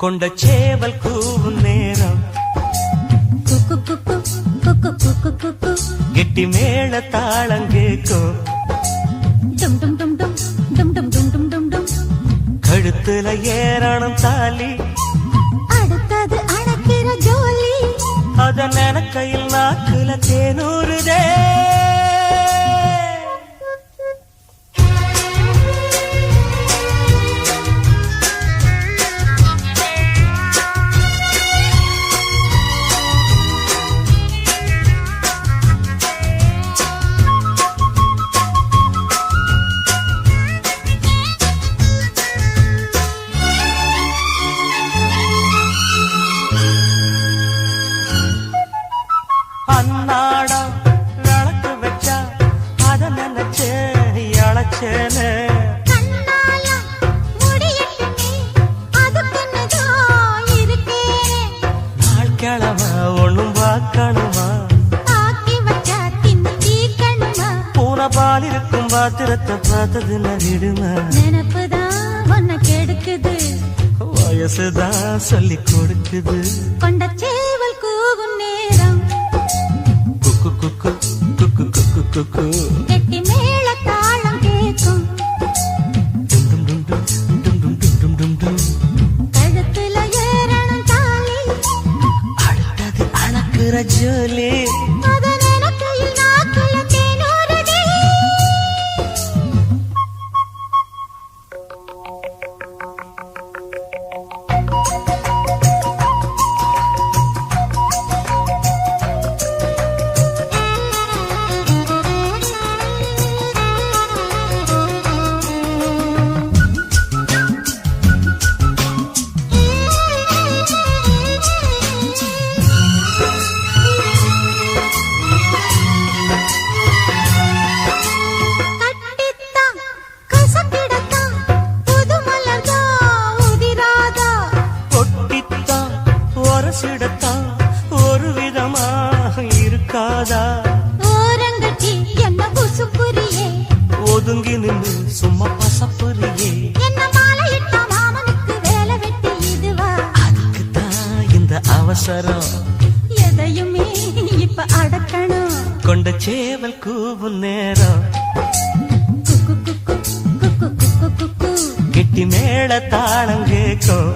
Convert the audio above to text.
கொண்ட சேவல் கூவும் நேரம் கெட்டி மேள தாளங்கேக்கும் கழுத்துல ஏறணும் தாலி அடுத்தது அணக்கிற ஜோலி அத நினைக்கையில் நாக்குல தேனூறுதே அன்னாடா விளக்கு வச்சா அத நினைச்சே அழைச்சேனே நாள் கிழமை ஒண்ணும் பார்க்கணுமா பூனை பால் இருக்கும் பாத்திரத்தை பார்த்தது நடிடுமா நினப்புதான் கெடுக்குது வயசுதான் சொல்லி கொடுக்குது கொண்ட சேவல் கூவும் நேரம் கெட்டி மேள தாளம் கேட்கும் கழுத்துல ஏறணும் தாலி அடுத்தது அணக்குற ஜோலி அத நினைக்கையில் நாக்குல தேனூறுதே சிடத்தான் ஒரு விதமாக இருக்காதா ஓரங்கட்டி என்ன புசுப்புரியே ஒதுங்கி நின்று சும்மா பசப்புரியே என்ன மாலையிட்ட மாமனுக்கு வேலை வெட்டி இதுவா அதுக்குத்தான் இந்த அவசரம் எதையுமே இப்ப அடக்கணும் கொண்ட சேவல் கூவும் நேரம் குக்கு குக்கு குக்கு குக்கு குக்கு கெட்டி மேள தாளம் கேட்கும்